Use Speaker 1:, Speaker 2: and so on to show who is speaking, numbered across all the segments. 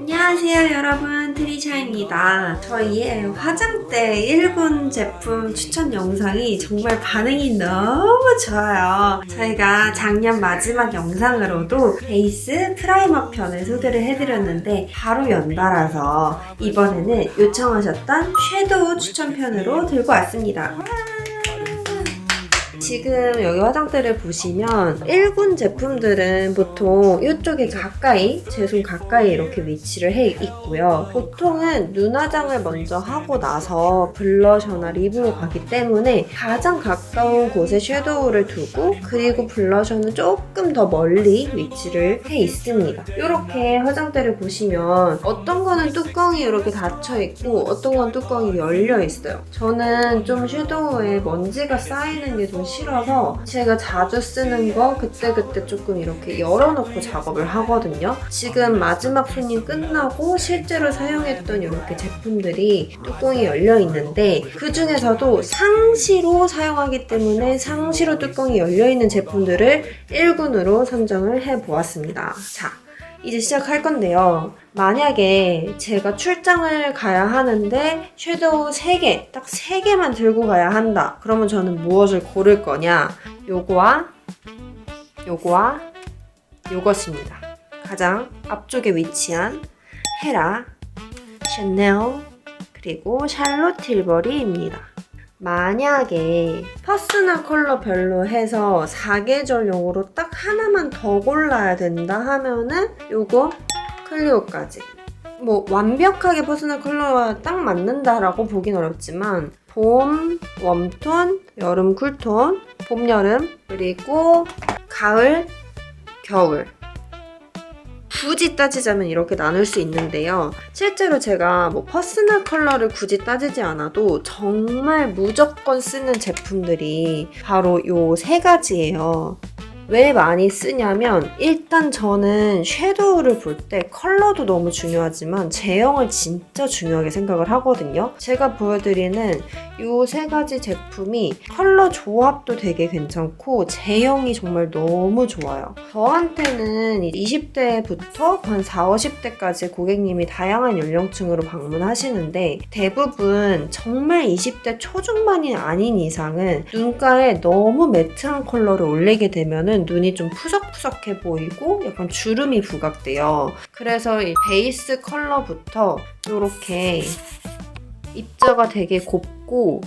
Speaker 1: 안녕하세요 여러분, 트리샤입니다. 저희의 화장대 1군 제품 추천 영상이 정말 반응이 너무 좋아요. 저희가 작년 마지막 영상으로도 베이스 프라이머 편을 소개를 해드렸는데 바로 연달아서 이번에는 요청하셨던 섀도우 추천편으로 들고 왔습니다. 지금 여기 화장대를 보시면 1군 제품들은 보통 이쪽에 가까이, 제 손 가까이 이렇게 위치를 해 있고요. 보통은 눈화장을 먼저 하고 나서 블러셔나 립으로 가기 때문에 가장 가까운 곳에 섀도우를 두고 그리고 블러셔는 조금 더 멀리 위치를 해 있습니다. 이렇게 화장대를 보시면 어떤 거는 뚜껑이 이렇게 닫혀 있고 어떤 건 뚜껑이 열려 있어요. 저는 좀 섀도우에 먼지가 쌓이는 게 좀 싫어서 제가 자주 쓰는 거 그때그때 조금 이렇게 열어놓고 작업을 하거든요. 지금 마지막 손님 끝나고 실제로 사용했던 이렇게 제품들이 뚜껑이 열려 있는데 그 중에서도 상시로 사용하기 때문에 상시로 뚜껑이 열려 있는 제품들을 1군으로 선정을 해보았습니다. 자, 이제 시작할 건데요. 만약에 제가 출장을 가야 하는데 섀도우 3개, 딱 3개만 들고 가야 한다. 그러면 저는 무엇을 고를 거냐? 요거와 요거와 요것입니다. 가장 앞쪽에 위치한 헤라, 샤넬, 그리고 샬롯 tilbury입니다. 만약에 퍼스널 컬러별로 해서 사계절용으로 딱 하나만 더 골라야 된다 하면은 요거 클리오까지. 뭐 완벽하게 퍼스널 컬러와 딱 맞는다라고 보긴 어렵지만 봄, 웜톤, 여름 쿨톤, 봄, 여름, 그리고 가을, 겨울. 굳이 따지자면 이렇게 나눌 수 있는데요. 실제로 제가 뭐 퍼스널 컬러를 굳이 따지지 않아도 정말 무조건 쓰는 제품들이 바로 요 3가지예요. 왜 많이 쓰냐면 일단 저는 섀도우를 볼 때 컬러도 너무 중요하지만 제형을 진짜 중요하게 생각을 하거든요. 제가 보여드리는 이 3가지 제품이 컬러 조합도 되게 괜찮고 제형이 정말 너무 좋아요. 저한테는 20대부터 한 40, 50대까지 고객님이 다양한 연령층으로 방문하시는데 대부분 정말 20대 초중반이 아닌 이상은 눈가에 너무 매트한 컬러를 올리게 되면은 눈이 좀 푸석푸석해 보이고 약간 주름이 부각돼요. 그래서 이 베이스 컬러부터 이렇게 입자가 되게 곱고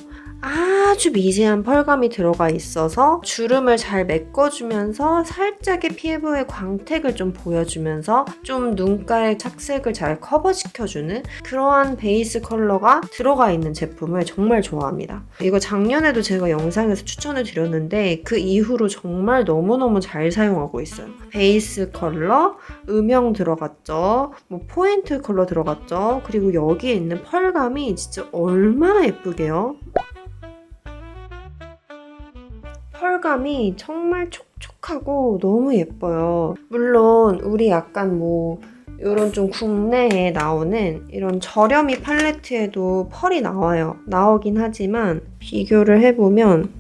Speaker 1: 아주 미세한 펄감이 들어가 있어서 주름을 잘 메꿔주면서 살짝의 피부의 광택을 좀 보여주면서 좀 눈가의 착색을 잘 커버시켜주는 그러한 베이스 컬러가 들어가 있는 제품을 정말 좋아합니다. 이거 작년에도 제가 영상에서 추천을 드렸는데 그 이후로 정말 너무너무 잘 사용하고 있어요. 베이스 컬러, 음영 들어갔죠. 뭐 포인트 컬러 들어갔죠. 그리고 여기에 있는 펄감이 진짜 얼마나 예쁘게요. 펄감이 정말 촉촉하고 너무 예뻐요. 물론 우리 약간 뭐 이런 좀 국내에 나오는 이런 저렴이 팔레트에도 펄이 나오긴 하지만 비교를 해보면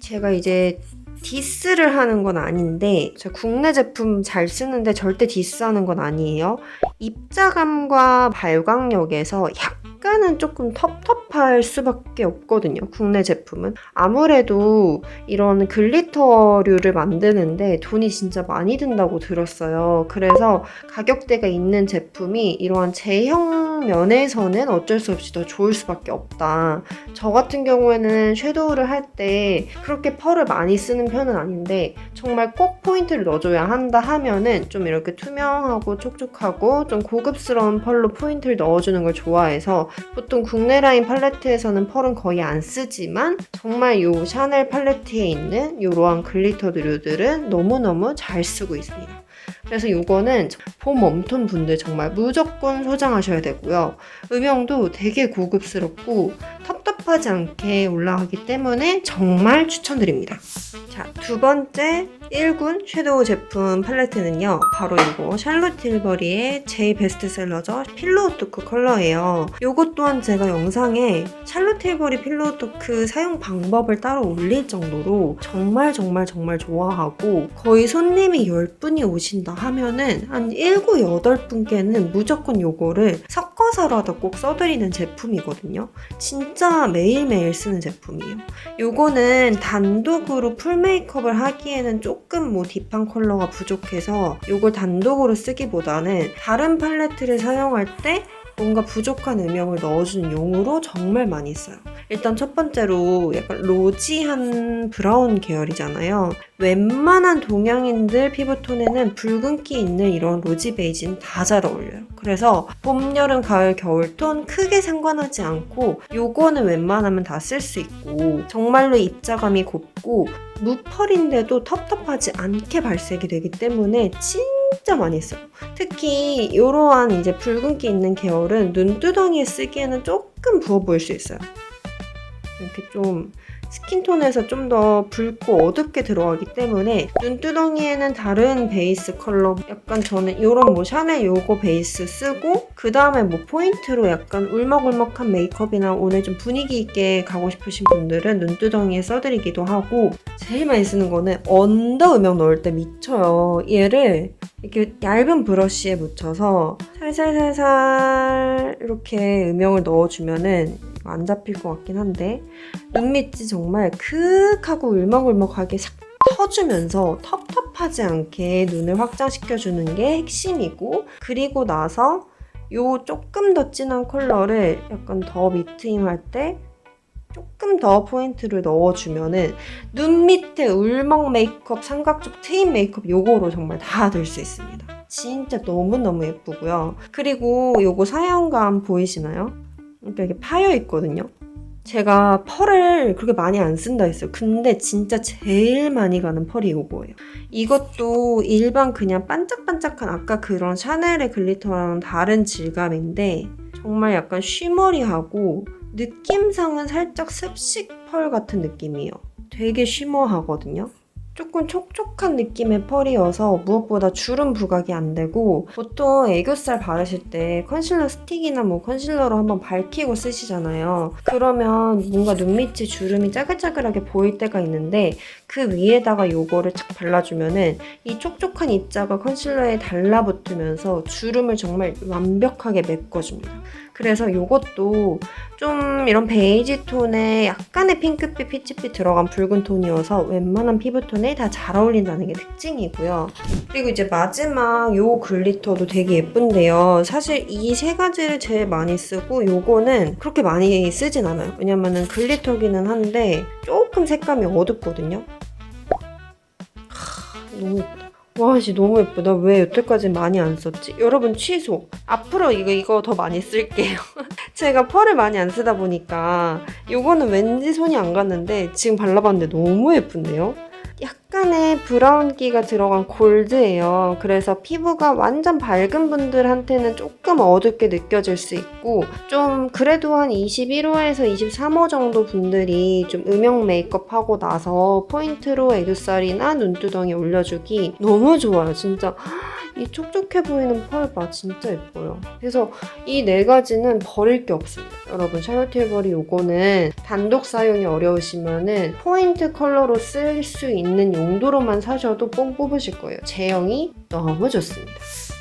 Speaker 1: 제가 이제 디스를 하는 건 아닌데 제가 국내 제품 잘 쓰는데 절대 디스하는 건 아니에요. 입자감과 발광력에서 약간은 조금 텁텁할 수밖에 없거든요. 국내 제품은. 아무래도 이런 글리터류를 만드는데 돈이 진짜 많이 든다고 들었어요. 그래서 가격대가 있는 제품이 이러한 제형 면에서는 어쩔 수 없이 더 좋을 수밖에 없다. 저 같은 경우에는 섀도우를 할 때 그렇게 펄을 많이 쓰는 편은 아닌데 정말 꼭 포인트를 넣어줘야 한다 하면은 좀 이렇게 투명하고 촉촉하고 좀 고급스러운 펄로 포인트를 넣어주는 걸 좋아해서 보통 국내 라인 팔레트에서는 펄은 거의 안 쓰지만 정말 이 샤넬 팔레트에 있는 이러한 글리터류들은 너무너무 잘 쓰고 있습니다. 그래서 이거는 봄 웜톤 분들 정말 무조건 소장하셔야 되고요. 음영도 되게 고급스럽고 텁텁하지 않게 올라가기 때문에 정말 추천드립니다. 자, 2번째 1군 섀도우 제품 팔레트는요, 바로 이거 샬롯 틸버리의 제 베스트셀러죠. 필로우 토크 컬러예요. 이것 또한 제가 영상에 샬롯 틸버리 필로우 토크 사용 방법을 따로 올릴 정도로 정말 좋아하고, 거의 손님이 10분이 오신다 하면은 한 7, 8분께는 무조건 요거를 섞어서라도 꼭 써드리는 제품이거든요. 진짜 매일매일 쓰는 제품이에요. 요거는 단독으로 풀 메이크업을 하기에는 조금 딥한 컬러가 부족해서 요걸 단독으로 쓰기보다는 다른 팔레트를 사용할 때 뭔가 부족한 음영을 넣어주는 용으로 정말 많이 써요. 일단 첫 번째로 약간 로지한 브라운 계열이잖아요. 웬만한 동양인들 피부톤에는 붉은기 있는 이런 로지 베이지는 다 잘 어울려요. 그래서 봄, 여름, 가을, 겨울 톤 크게 상관하지 않고 요거는 웬만하면 다 쓸 수 있고, 정말로 입자감이 곱고 무펄인데도 텁텁하지 않게 발색이 되기 때문에 진짜 많이 써요. 특히 이러한 이제 붉은기 있는 계열은 눈두덩이에 쓰기에는 조금 부어 보일 수 있어요. 이렇게 좀 스킨톤에서 좀 더 붉고 어둡게 들어가기 때문에 눈두덩이에는 다른 베이스 컬러, 약간 저는 이런 샤넬 요거 베이스 쓰고 그 다음에 포인트로 약간 울먹울먹한 메이크업이나 오늘 좀 분위기 있게 가고 싶으신 분들은 눈두덩이에 써드리기도 하고, 제일 많이 쓰는 거는 언더 음영 넣을 때 미쳐요. 얘를 이렇게 얇은 브러쉬에 묻혀서 살살살살 이렇게 음영을 넣어주면은, 안 잡힐 것 같긴 한데, 눈밑이 정말 크하고 울먹울먹하게 싹 터주면서 텁텁하지 않게 눈을 확장시켜주는 게 핵심이고, 그리고 나서 요 조금 더 진한 컬러를 약간 더 미트잉할 때 조금 더 포인트를 넣어주면은 눈 밑에 울먹 메이크업, 삼각존 트임 메이크업 요거로 정말 다 될 수 있습니다. 진짜 너무너무 예쁘고요. 그리고 요거 사용감 보이시나요? 이렇게 파여 있거든요. 제가 펄을 그렇게 많이 안 쓴다 했어요. 근데 진짜 제일 많이 가는 펄이 요거예요. 이것도 일반 그냥 반짝반짝한 아까 그런 샤넬의 글리터랑 다른 질감인데 정말 약간 쉬머리하고 느낌상은 살짝 습식 펄 같은 느낌이에요. 되게 쉬머하거든요. 조금 촉촉한 느낌의 펄이어서 무엇보다 주름 부각이 안 되고, 보통 애교살 바르실 때 컨실러 스틱이나 컨실러로 한번 밝히고 쓰시잖아요. 그러면 뭔가 눈밑이 주름이 짜글짜글하게 보일 때가 있는데, 그 위에다가 요거를 착 발라주면은 이 촉촉한 입자가 컨실러에 달라붙으면서 주름을 정말 완벽하게 메꿔줍니다. 그래서 요것도 좀 이런 베이지 톤에 약간의 핑크빛, 피치빛 들어간 붉은 톤이어서 웬만한 피부톤에 다 잘 어울린다는 게 특징이고요. 그리고 이제 마지막 요 글리터도 되게 예쁜데요. 사실 이 세 가지를 제일 많이 쓰고 요거는 그렇게 많이 쓰진 않아요. 왜냐면은 글리터기는 한데 조금 색감이 어둡거든요. 너무 예쁘다. 와, 씨 너무 예쁘다. 왜 여태까지 많이 안 썼지? 여러분 취소. 앞으로 이거 더 많이 쓸게요. 제가 펄을 많이 안 쓰다 보니까 요거는 왠지 손이 안 갔는데 지금 발라봤는데 너무 예쁜데요? 약간의 브라운기가 들어간 골드예요. 그래서 피부가 완전 밝은 분들한테는 조금 어둡게 느껴질 수 있고, 좀 그래도 한 21호에서 23호 정도 분들이 좀 음영 메이크업 하고 나서 포인트로 애교살이나 눈두덩이 올려주기 너무 좋아요. 진짜 이 촉촉해 보이는 펄 봐, 진짜 예뻐요. 그래서 이 네 가지는 버릴 게 없습니다. 여러분, 샬롯 틸버리 요거는 단독 사용이 어려우시면은 포인트 컬러로 쓸 수 있는 용도로만 사셔도 뽕 뽑으실 거예요. 제형이 너무 좋습니다.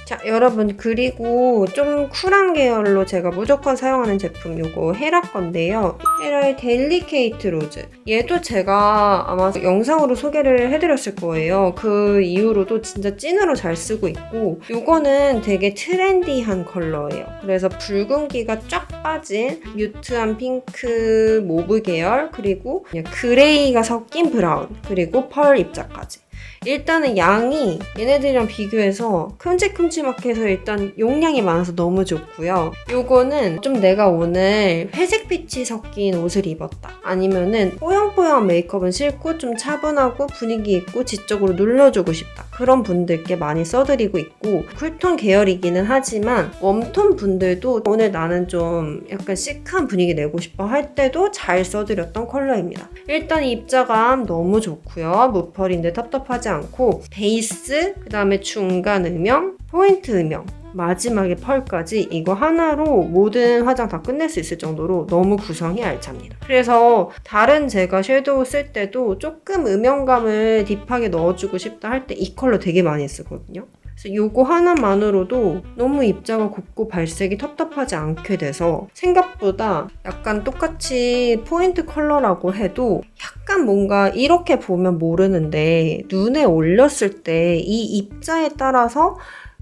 Speaker 1: 자, 여러분, 그리고 좀 쿨한 계열로 제가 무조건 사용하는 제품 요거 헤라 건데요. 헤라의 델리케이트 로즈. 얘도 제가 아마 영상으로 소개를 해드렸을 거예요. 그 이후로도 진짜 찐으로 잘 쓰고 있고, 요거는 되게 트렌디한 컬러예요. 그래서 붉은기가 쫙 빠진 뮤트한 핑크 모브 계열, 그리고 그냥 그레이가 섞인 브라운, 그리고 펄 입자까지. 일단은 양이 얘네들이랑 비교해서 큼직큼직해서 일단 용량이 많아서 너무 좋고요. 요거는 좀 내가 오늘 회색 빛이 섞인 옷을 입었다, 아니면은 뽀용뽀용한 메이크업은 싫고 좀 차분하고 분위기 있고 지적으로 눌러주고 싶다, 그런 분들께 많이 써드리고 있고, 쿨톤 계열이기는 하지만 웜톤 분들도 오늘 나는 좀 약간 시크한 분위기 내고 싶어 할 때도 잘 써드렸던 컬러입니다. 일단 입자감 너무 좋고요. 무펄인데 텁텁하지 않고, 베이스, 그 다음에 중간 음영, 포인트 음영, 마지막에 펄까지 이거 하나로 모든 화장 다 끝낼 수 있을 정도로 너무 구성이 알찹니다. 그래서 다른 제가 섀도우 쓸 때도 조금 음영감을 딥하게 넣어주고 싶다 할 때 이 컬러 되게 많이 쓰거든요. 그래서 이거 하나만으로도 너무 입자가 곱고 발색이 텁텁하지 않게 돼서 생각보다 약간 똑같이 포인트 컬러라고 해도 약간 뭔가 이렇게 보면 모르는데 눈에 올렸을 때 이 입자에 따라서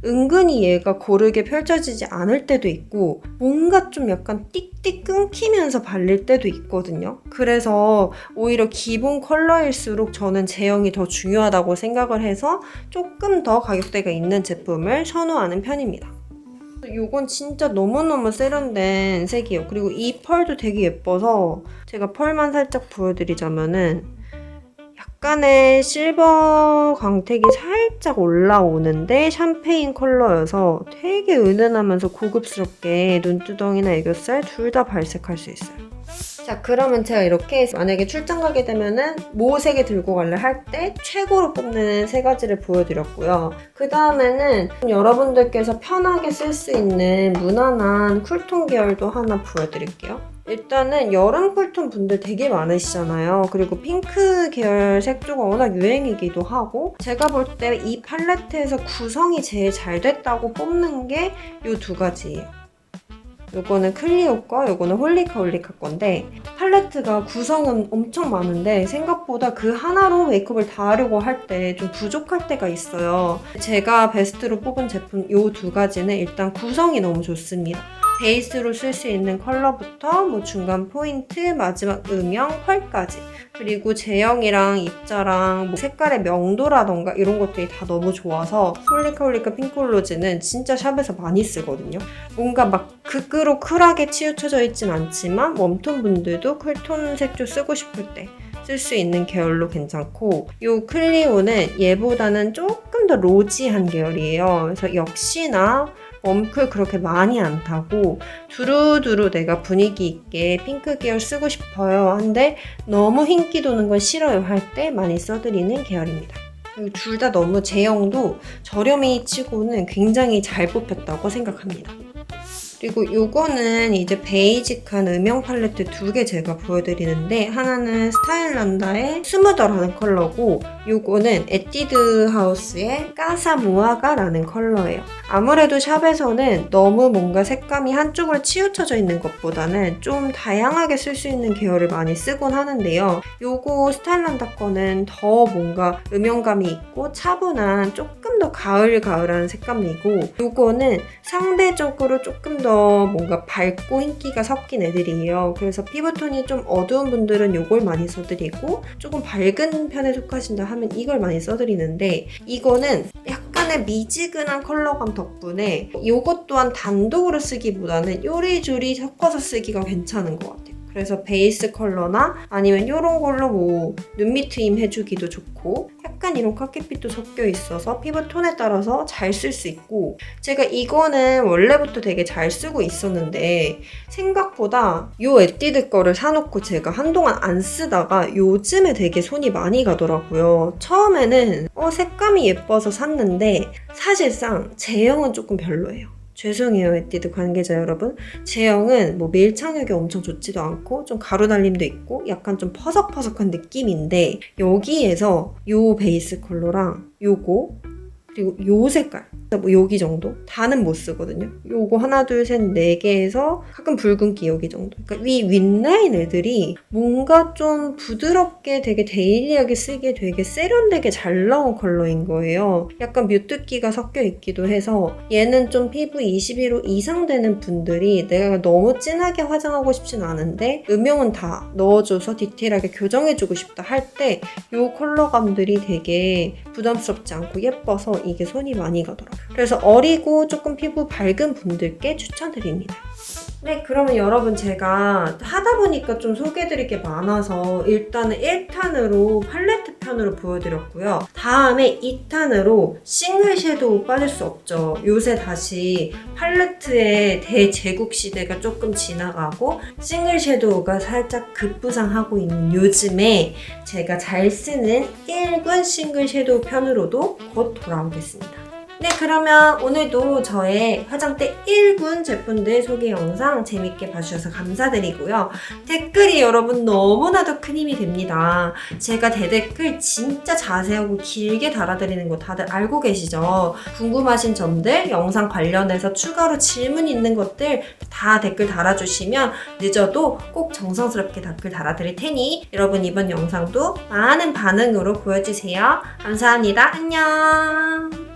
Speaker 1: 은근히 얘가 고르게 펼쳐지지 않을 때도 있고 뭔가 좀 약간 띡띡 끊기면서 발릴 때도 있거든요. 그래서 오히려 기본 컬러일수록 저는 제형이 더 중요하다고 생각을 해서 조금 더 가격대가 있는 제품을 선호하는 편입니다. 이건 진짜 너무너무 세련된 색이에요. 그리고 이 펄도 되게 예뻐서 제가 펄만 살짝 보여드리자면은 약간의 실버 광택이 살짝 올라오는데 샴페인 컬러여서 되게 은은하면서 고급스럽게 눈두덩이나 애교살 둘 다 발색할 수 있어요. 자, 그러면 제가 이렇게 만약에 출장 가게 되면은 뭐 색에 들고 갈래 할 때 최고로 뽑는 세 가지를 보여드렸고요. 그 다음에는 여러분들께서 편하게 쓸 수 있는 무난한 쿨톤 계열도 하나 보여드릴게요. 일단은 여름 쿨톤 분들 되게 많으시잖아요. 그리고 핑크 계열 색조가 워낙 유행이기도 하고, 제가 볼 때 이 팔레트에서 구성이 제일 잘 됐다고 뽑는 게 이 두 가지예요. 요거는 클리오 거, 요거는 홀리카 건데 팔레트가 구성은 엄청 많은데 생각보다 그 하나로 메이크업을 다 하려고 할 때 좀 부족할 때가 있어요. 제가 베스트로 뽑은 제품 요 두 가지는 일단 구성이 너무 좋습니다. 베이스로 쓸 수 있는 컬러부터 뭐 중간 포인트, 마지막 음영, 펄까지, 그리고 제형이랑 입자랑 뭐 색깔의 명도라던가 이런 것들이 다 너무 좋아서 홀리카 핑크로즈는 진짜 샵에서 많이 쓰거든요. 뭔가 막 극으로 쿨하게 치우쳐져 있진 않지만 웜톤 분들도 쿨톤 색조 쓰고 싶을 때 쓸 수 있는 계열로 괜찮고, 이 클리오는 얘보다는 조금 더 로지한 계열이에요. 그래서 역시나 웜쿨 그렇게 많이 안 타고 두루두루 내가 분위기 있게 핑크 계열 쓰고 싶어요 한데 너무 흰기 도는 걸 싫어요 할 때 많이 써드리는 계열입니다. 둘 다 너무 제형도 저렴이 치고는 굉장히 잘 뽑혔다고 생각합니다. 그리고 요거는 이제 베이직한 음영 팔레트 두 개 제가 보여드리는데, 하나는 스타일란다의 스무더라는 컬러고 요거는 에뛰드 하우스의 까사무아가라는 컬러예요. 아무래도 샵에서는 너무 뭔가 색감이 한쪽으로 치우쳐져 있는 것보다는 좀 다양하게 쓸 수 있는 계열을 많이 쓰곤 하는데요. 요거 스타일란다 거는 더 뭔가 음영감이 있고 차분한 조금 더 가을가을한 색감이고, 요거는 상대적으로 조금 더 뭔가 밝고 흰기가 섞인 애들이에요. 그래서 피부톤이 좀 어두운 분들은 요걸 많이 써드리고, 조금 밝은 편에 속하신다 하면 이걸 많이 써드리는데, 이거는 약간의 미지근한 컬러감 덕분에 요것 또한 단독으로 쓰기보다는 요리조리 섞어서 쓰기가 괜찮은 것 같아요. 그래서 베이스 컬러나 아니면 이런 걸로 뭐 눈밑 트임 해주기도 좋고, 약간 이런 카키빛도 섞여 있어서 피부톤에 따라서 잘 쓸 수 있고, 제가 이거는 원래부터 되게 잘 쓰고 있었는데 생각보다 이 에뛰드 거를 사놓고 제가 한동안 안 쓰다가 요즘에 되게 손이 많이 가더라고요. 처음에는 색감이 예뻐서 샀는데 사실상 제형은 조금 별로예요. 죄송해요, 에뛰드 관계자 여러분. 제형은 뭐 밀착력이 엄청 좋지도 않고 좀 가루날림도 있고 약간 좀 퍼석퍼석한 느낌인데, 여기에서 요 베이스 컬러랑 요거 그리고 요 색깔 뭐 여기 정도? 다는 못 쓰거든요. 요거 하나 둘 셋 네 개에서 가끔 붉은기 여기 정도. 그러니까 이 윗라인 애들이 뭔가 좀 부드럽게 되게 데일리하게 쓰기에 되게 세련되게 잘 나온 컬러인 거예요. 약간 뮤트기가 섞여 있기도 해서 얘는 좀 피부 21호 이상 되는 분들이 내가 너무 진하게 화장하고 싶진 않은데 음영은 다 넣어줘서 디테일하게 교정해주고 싶다 할 때 이 컬러감들이 되게 부담스럽지 않고 예뻐서 이게 손이 많이 가더라고요. 그래서 어리고 조금 피부 밝은 분들께 추천드립니다. 네, 그러면 여러분 제가 하다 보니까 좀 소개해드릴 게 많아서 일단은 1탄으로 팔레트 편으로 보여드렸고요. 다음에 2탄으로 싱글 섀도우 빠질 수 없죠. 요새 다시 팔레트의 대제국 시대가 조금 지나가고 싱글 섀도우가 살짝 급부상하고 있는 요즘에 제가 잘 쓰는 1군 싱글 섀도우 편으로도 곧 돌아오겠습니다. 네, 그러면 오늘도 저의 화장대 1군 제품들 소개 영상 재밌게 봐주셔서 감사드리고요. 댓글이 여러분 너무나도 큰 힘이 됩니다. 제가 대댓글 진짜 자세하고 길게 달아드리는 거 다들 알고 계시죠? 궁금하신 점들, 영상 관련해서 추가로 질문 있는 것들 다 댓글 달아주시면 늦어도 꼭 정성스럽게 댓글 달아드릴 테니 여러분 이번 영상도 많은 반응으로 보여주세요. 감사합니다. 안녕!